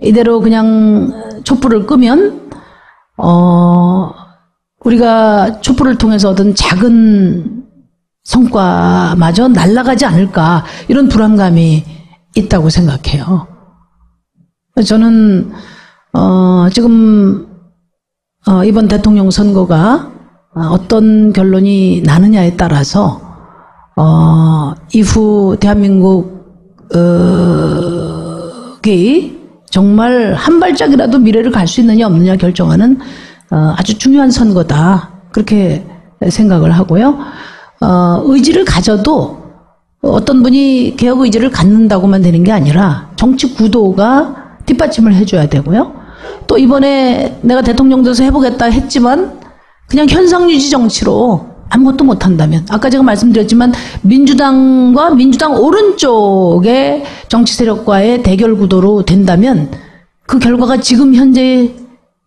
이대로 그냥 촛불을 끄면, 우리가 촛불을 통해서 얻은 작은 성과마저 날아가지 않을까 이런 불안감이 있다고 생각해요. 저는 지금 이번 대통령 선거가 어떤 결론이 나느냐에 따라서 이후 대한민국이 정말 한 발짝이라도 미래를 갈 수 있느냐 없느냐 결정하는 아주 중요한 선거다. 그렇게 생각을 하고요. 의지를 가져도 어떤 분이 개혁 의지를 갖는다고만 되는 게 아니라 정치 구도가 뒷받침을 해줘야 되고요. 또 이번에 내가 대통령 돼서 해보겠다 했지만 그냥 현상 유지 정치로 아무것도 못한다면 아까 제가 말씀드렸지만 민주당과 민주당 오른쪽의 정치 세력과의 대결 구도로 된다면 그 결과가 지금 현재의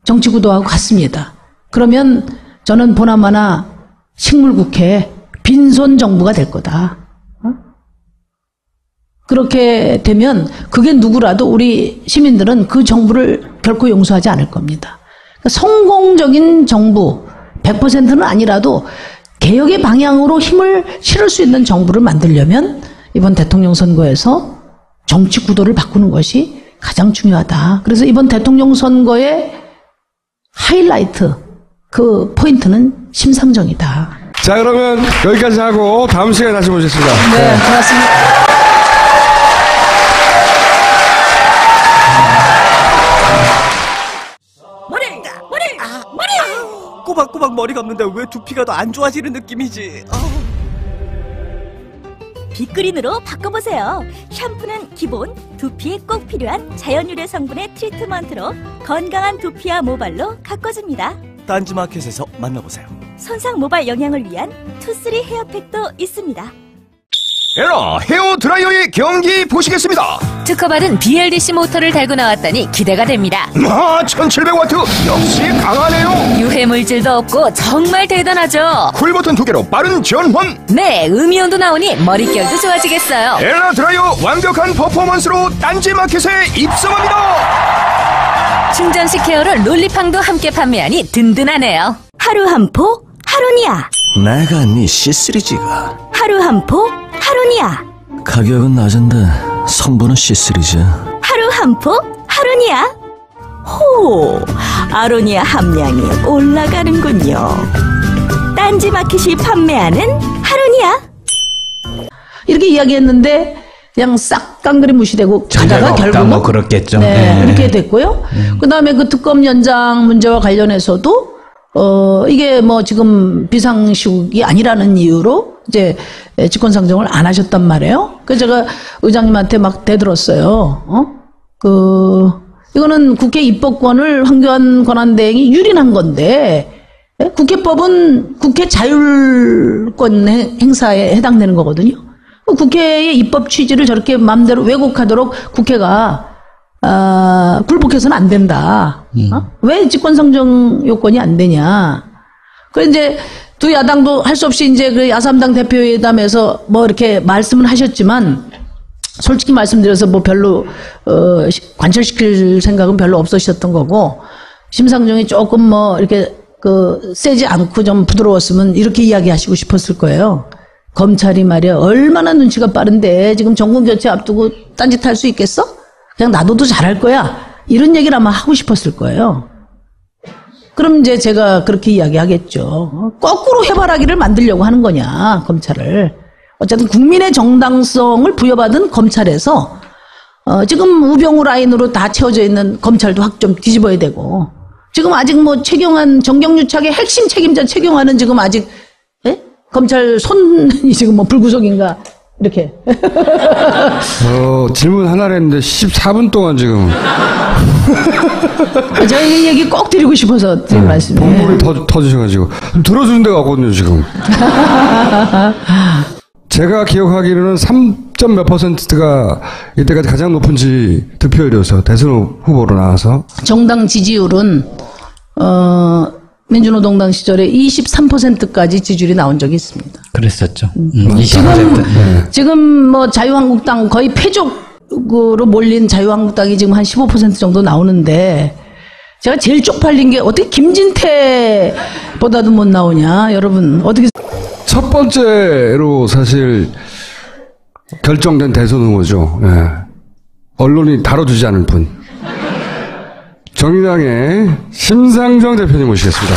정치 구도하고 같습니다. 그러면 저는 보나마나 식물국회 빈손 정부가 될 거다. 그렇게 되면 그게 누구라도 우리 시민들은 그 정부를 결코 용서하지 않을 겁니다. 그러니까 성공적인 정부 100%는 아니라도 개혁의 방향으로 힘을 실을 수 있는 정부를 만들려면 이번 대통령 선거에서 정치 구도를 바꾸는 것이 가장 중요하다. 그래서 이번 대통령 선거의 하이라이트 그 포인트는 심상정이다. 자, 그러면 여기까지 하고 다음 시간에 다시 모시겠습니다. 네, 고맙습니다. 꼬박꼬박 머리 감는데 왜 두피가 더 안 좋아지는 느낌이지? 빅그린으로 바꿔보세요. 샴푸는 기본, 두피에 꼭 필요한 자연유래 성분의 트리트먼트로 건강한 두피와 모발로 가꿔줍니다. 딴지마켓에서 만나보세요. 손상 모발 영양을 위한 투쓰리 헤어팩도 있습니다. 에라 헤어 드라이어의 경기 보시겠습니다. 특허받은 BLDC 모터를 달고 나왔다니 기대가 됩니다. 1700와트 역시 강하네요. 유해 물질도 없고 정말 대단하죠. 쿨버튼 2개로 빠른 전환. 네, 음이온도 나오니 머릿결도 좋아지겠어요. 에라 드라이어 완벽한 퍼포먼스로 딴지마켓에 입성합니다. 충전식 케어로 롤리팡도 함께 판매하니 든든하네요. 하루 한 포, 하루니아. 내가 네 C3G가. 하루 한 포, 하루니아. 가격은 낮은데 성분은 C3G. 하루 한 포, 하루니아. 호, 아로니아 함량이 올라가는군요. 딴지마켓이 판매하는 하루니아. 이렇게 이야기했는데 그냥 싹 깡그리 무시되고 가다가 결국은 뭐 그렇겠죠. 네, 그렇게 됐고요. 그다음에 그 특검 연장 문제와 관련해서도 이게 뭐 지금 비상시국이 아니라는 이유로 이제 직권상정을 안 하셨단 말이에요. 그래서 제가 의장님한테 막 대들었어요. 이거는 국회 입법권을 황교안 권한대행이 유린한 건데, 국회법은 국회 자율권 행사에 해당되는 거거든요. 국회의 입법 취지를 저렇게 마음대로 왜곡하도록 국회가 굴복해서는 안 된다. 왜 직권상정 요건이 안 되냐. 그래 이제 두 야당도 할 수 없이 이제 그 야3당 대표회담에서 뭐 이렇게 말씀을 하셨지만 솔직히 말씀드려서 뭐 별로 관철시킬 생각은 별로 없으셨던 거고, 심상정이 조금 뭐 이렇게 세지 않고 좀 부드러웠으면 이렇게 이야기하시고 싶었을 거예요. 검찰이 말이야 얼마나 눈치가 빠른데 지금 정권 교체 앞두고 딴짓할 수 있겠어? 그냥 놔둬도 잘할 거야. 이런 얘기를 아마 하고 싶었을 거예요. 그럼 이제 제가 그렇게 이야기하겠죠. 거꾸로 해바라기를 만들려고 하는 거냐, 검찰을. 어쨌든 국민의 정당성을 부여받은 검찰에서 지금 우병우 라인으로 다 채워져 있는 검찰도 확 좀 뒤집어야 되고, 지금 아직 뭐 최경환 정경유착의 핵심 책임자 최경환은 지금 아직 검찰 손이 지금 뭐 불구속인가 이렇게. 질문 하나를 했는데 14분 동안 지금. 제가 이 얘기 꼭 드리고 싶어서 드린 말씀이에요. 봉골이 터지셔가지고. 들어주는 데가 없거든요, 지금. 제가 기억하기로는 3점 몇 %가 이때까지 가장 높은 득표율이었어요. 대선 후보로 나와서. 정당 지지율은, 민주노동당 시절에 23%까지 지지율이 나온 적이 있습니다. 그랬었죠. 20%. 지금 뭐 자유한국당 거의 패족으로 몰린 자유한국당이 지금 한 15% 정도 나오는데, 제가 제일 쪽팔린 게 어떻게 김진태보다도 못 나오냐, 여러분. 어떻게. 첫 번째로 사실 결정된 대선 후보죠. 예. 언론이 다뤄주지 않을 분. 정의당의 심상정 대표님 모시겠습니다.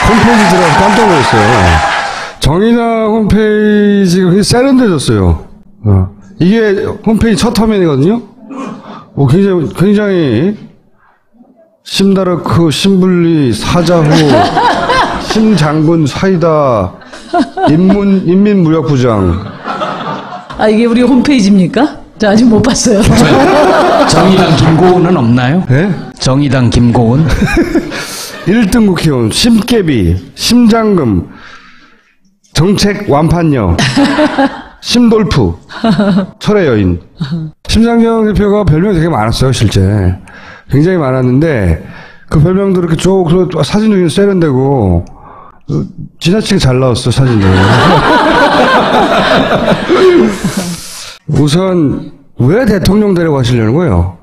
홈페이지 들어가서 깜짝 놀랐어요. 정의당 홈페이지가 굉장히 세련돼졌어요. 이게 홈페이지 첫 화면이거든요. 굉장히 심다르크, 심블리, 사자후, 심장군, 사이다, 인민무력부장. 이게 우리 홈페이지입니까? 저 아직 못 봤어요. 정의당 김고은은 없나요? 네? 정의당 김고은? 1등 국회의원, 심깨비, 심장금, 정책 완판녀, 심돌프, 철의 여인. 심상정 대표가 별명이 되게 많았어요, 실제. 굉장히 많았는데, 그 별명도 이렇게 쭉, 사진도 굉장히 세련되고, 지나치게 잘 나왔어, 사진도. 우선, 왜 대통령 되려고 하시려는 거예요?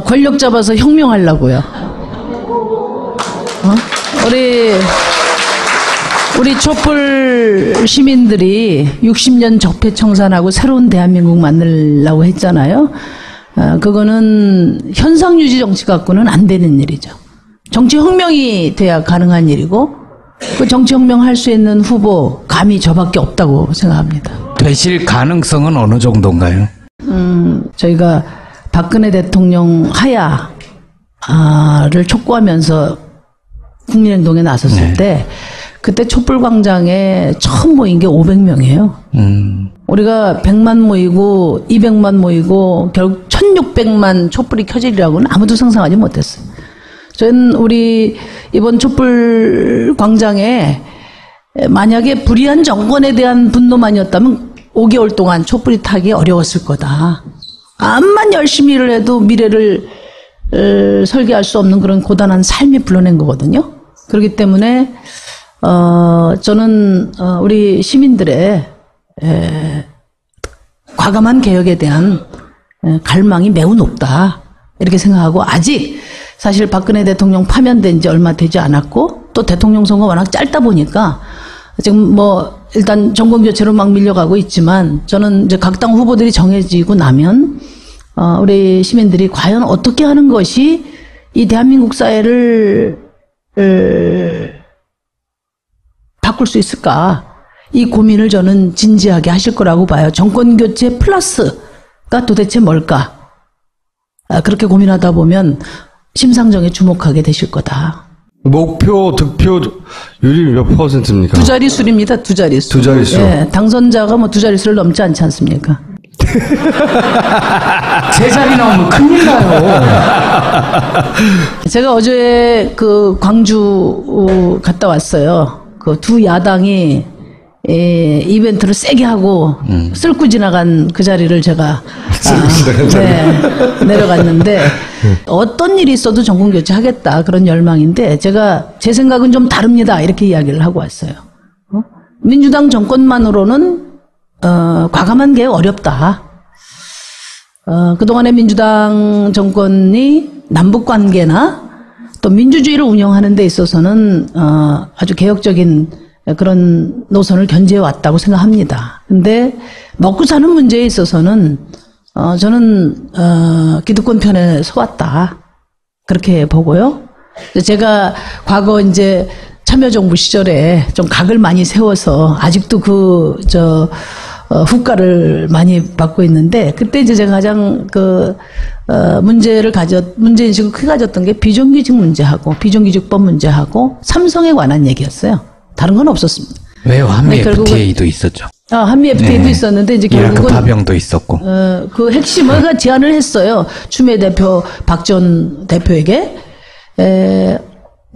권력 잡아서 혁명하려고요. 우리 촛불 시민들이 60년 적폐청산하고 새로운 대한민국 만들려고 했잖아요. 그거는 현상유지 정치 갖고는 안 되는 일이죠. 정치혁명이 돼야 가능한 일이고, 그 정치혁명 할 수 있는 후보 감히 저밖에 없다고 생각합니다. 되실 가능성은 어느 정도인가요? 저희가 박근혜 대통령 하야를 촉구하면서 국민행동에 나섰을 때, 그때 촛불광장에 처음 모인 게 500명이에요. 우리가 100만 모이고 200만 모이고 결국 1600만 촛불이 켜지리라고는 아무도 상상하지 못했어요. 저는 우리 이번 촛불광장에 만약에 불의한 정권에 대한 분노만이었다면 5개월 동안 촛불이 타기 어려웠을 거다. 암만 열심히 일을 해도 미래를 설계할 수 없는 그런 고단한 삶이 불러낸 거거든요. 그렇기 때문에 저는 우리 시민들의 과감한 개혁에 대한 갈망이 매우 높다 이렇게 생각하고, 아직 사실 박근혜 대통령 파면된 지 얼마 되지 않았고 또 대통령 선거 워낙 짧다 보니까 지금 뭐 일단 정권 교체로 막 밀려가고 있지만, 저는 이제 각 당 후보들이 정해지고 나면 우리 시민들이 과연 어떻게 하는 것이 이 대한민국 사회를 바꿀 수 있을까, 이 고민을 저는 진지하게 하실 거라고 봐요. 정권 교체 플러스가 도대체 뭘까? 그렇게 고민하다 보면 심상정에 주목하게 되실 거다. 목표 득표율이 몇 %입니까? 두 자릿수입니다. 두 자릿수. 두 자릿수. 예, 당선자가 뭐 두 자릿수를 넘지 않지 않습니까? 세 자리 나오면 큰일 나요. 제가 어제 그 광주 갔다 왔어요. 그 두 야당이 이벤트를 세게 하고 쓸고 지나간 그 자리를 제가 내려갔는데, 어떤 일이 있어도 정권 교체하겠다 그런 열망인데, 제가 제 생각은 좀 다릅니다 이렇게 이야기를 하고 왔어요. 민주당 정권만으로는 과감한 게 어렵다. 그동안의 민주당 정권이 남북관계나 또 민주주의를 운영하는 데 있어서는 아주 개혁적인 그런 노선을 견지해 왔다고 생각합니다. 근데 먹고 사는 문제에 있어서는 저는 기득권 편에 서왔다 그렇게 보고요. 제가 과거 이제 참여정부 시절에 좀 각을 많이 세워서 아직도 후과를 많이 받고 있는데, 그때 이제 제가 가장 문제인식을 크게 가졌던 게 비정규직 문제하고 비정규직법 문제하고 삼성에 관한 얘기였어요. 다른 건 없었습니다. 왜요? 한미 FTA도 있었죠. 한미 FTA도 있었는데, 이제 결국은 파병도 있었고. 그 핵심을 제안을 했어요. 추미애 대표, 박 전 대표에게.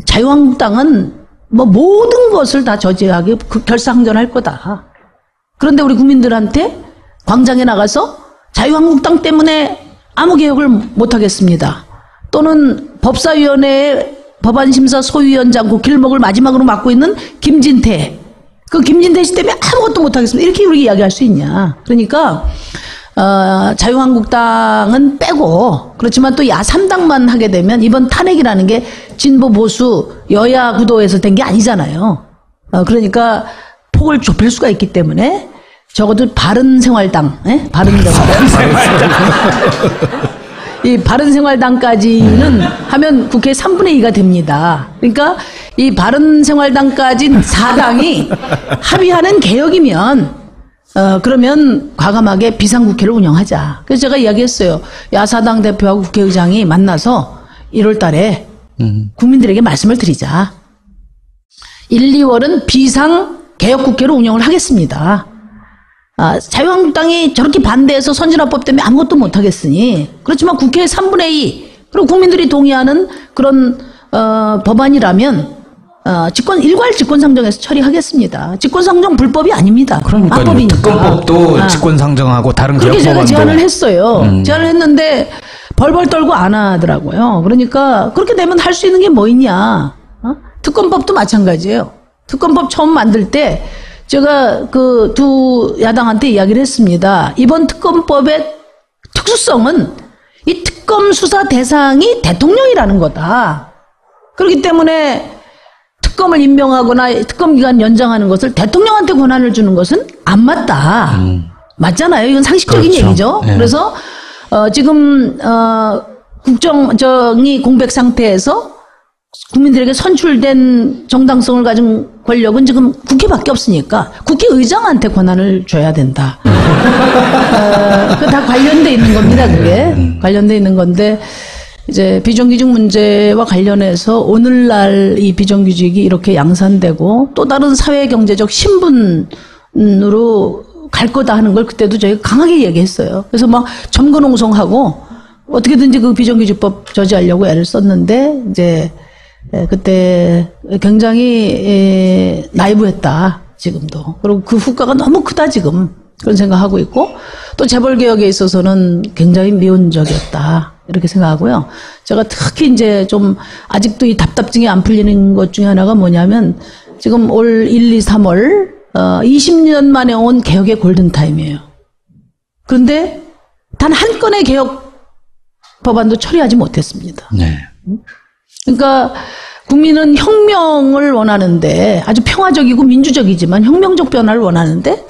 자유한국당은 뭐 모든 것을 다 저지하게 결사항전할 거다. 그런데 우리 국민들한테 광장에 나가서 자유한국당 때문에 아무 개혁을 못하겠습니다, 또는 법사위원회 법안심사 소위원장 그 길목을 마지막으로 맡고 있는 김진태, 그 김진태 씨 때문에 아무것도 못하겠습니다, 이렇게 우리가 이야기할 수 있냐. 그러니까 자유한국당은 빼고, 그렇지만 또 야3당만 하게 되면 이번 탄핵이라는 게 진보 보수 여야 구도에서 된 게 아니잖아요. 그러니까 폭을 좁힐 수가 있기 때문에 적어도 바른생활당, 이 바른생활당까지는 하면 국회 3분의 2가 됩니다. 그러니까 이 바른생활당까지 4당이 합의하는 개혁이면 그러면 과감하게 비상국회를 운영하자. 그래서 제가 이야기했어요. 야사당 대표하고 국회의장이 만나서 1월 달에 국민들에게 말씀을 드리자. 1, 2월은 비상개혁국회로 운영을 하겠습니다. 자유한국당이 저렇게 반대해서 선진화법 때문에 아무것도 못하겠으니, 그렇지만 국회의 3분의 2 그리고 국민들이 동의하는 그런 법안이라면 일괄 직권상정해서 처리하겠습니다. 직권상정 불법이 아닙니다. 그러니까요. 특검법도 직권상정하고 다른 그렇게 개혁법안도. 제가 제안을 했어요. 제안을 했는데 벌벌 떨고 안 하더라고요. 그러니까 그렇게 되면 할 수 있는 게 뭐 있냐. 특검법도 마찬가지예요. 특검법 처음 만들 때 제가 그 두 야당한테 이야기를 했습니다. 이번 특검법의 특수성은 이 특검 수사 대상이 대통령이라는 거다. 그렇기 때문에 특검을 임명하거나 특검 기간 연장하는 것을 대통령한테 권한을 주는 것은 안 맞다. 맞잖아요. 이건 상식적인 그렇죠. 얘기죠. 네. 그래서 지금 국정이 공백 상태에서 국민들에게 선출된 정당성을 가진 권력은 지금 국회밖에 없으니까 국회의장한테 권한을 줘야 된다. 그 다 관련돼 있는 겁니다. 그게 관련돼 있는 건데, 이제 비정규직 문제와 관련해서 오늘날 이 비정규직이 이렇게 양산되고 또 다른 사회경제적 신분으로 갈 거다 하는 걸 그때도 저희가 강하게 얘기했어요. 그래서 막 점거농성하고 어떻게든지 그 비정규직법 저지하려고 애를 썼는데, 이제 그때 굉장히 나이브했다. 지금도. 그리고 그 후과가 너무 크다 지금. 그런 생각하고 있고 또 재벌개혁에 있어서는 굉장히 미온적이었다. 이렇게 생각하고요. 제가 특히 이제 좀 아직도 이 답답증이 안 풀리는 것 중에 하나가 뭐냐면 지금 올 1, 2, 3월 20년 만에 온 개혁의 골든타임이에요. 그런데 단 한 건의 개혁 법안도 처리하지 못했습니다. 네. 그러니까 국민은 혁명을 원하는데 아주 평화적이고 민주적이지만 혁명적 변화를 원하는데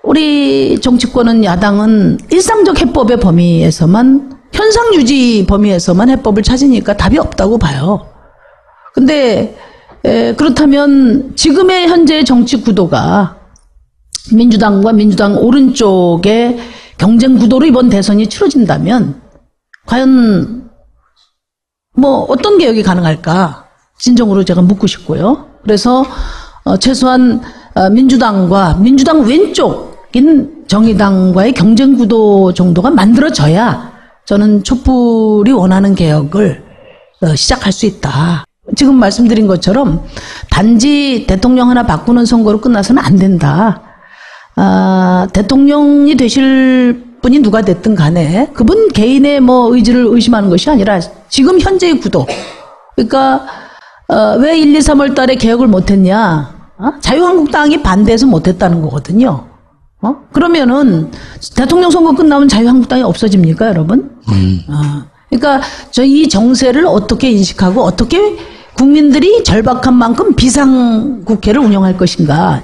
우리 정치권은 야당은 일상적 해법의 범위에서만 현상 유지 범위에서만 해법을 찾으니까 답이 없다고 봐요. 근데 그렇다면 지금의 현재 정치 구도가 민주당과 민주당 오른쪽의 경쟁 구도로 이번 대선이 치러진다면 과연 뭐 어떤 개혁이 가능할까 진정으로 제가 묻고 싶고요. 그래서 최소한 민주당과 민주당 왼쪽인 정의당과의 경쟁 구도 정도가 만들어져야 저는 촛불이 원하는 개혁을 시작할 수 있다. 지금 말씀드린 것처럼 단지 대통령 하나 바꾸는 선거로 끝나서는 안 된다. 대통령이 되실 분이 누가 됐든 간에 그분 개인의 뭐 의지를 의심하는 것이 아니라 지금 현재의 구도. 그러니까 왜 1, 2, 3월 달에 개혁을 못했냐? 자유한국당이 반대해서 못했다는 거거든요. 그러면은 대통령 선거 끝나면 자유한국당이 없어집니까, 여러분? 그러니까 저 이 정세를 어떻게 인식하고 어떻게 국민들이 절박한 만큼 비상국회를 운영할 것인가.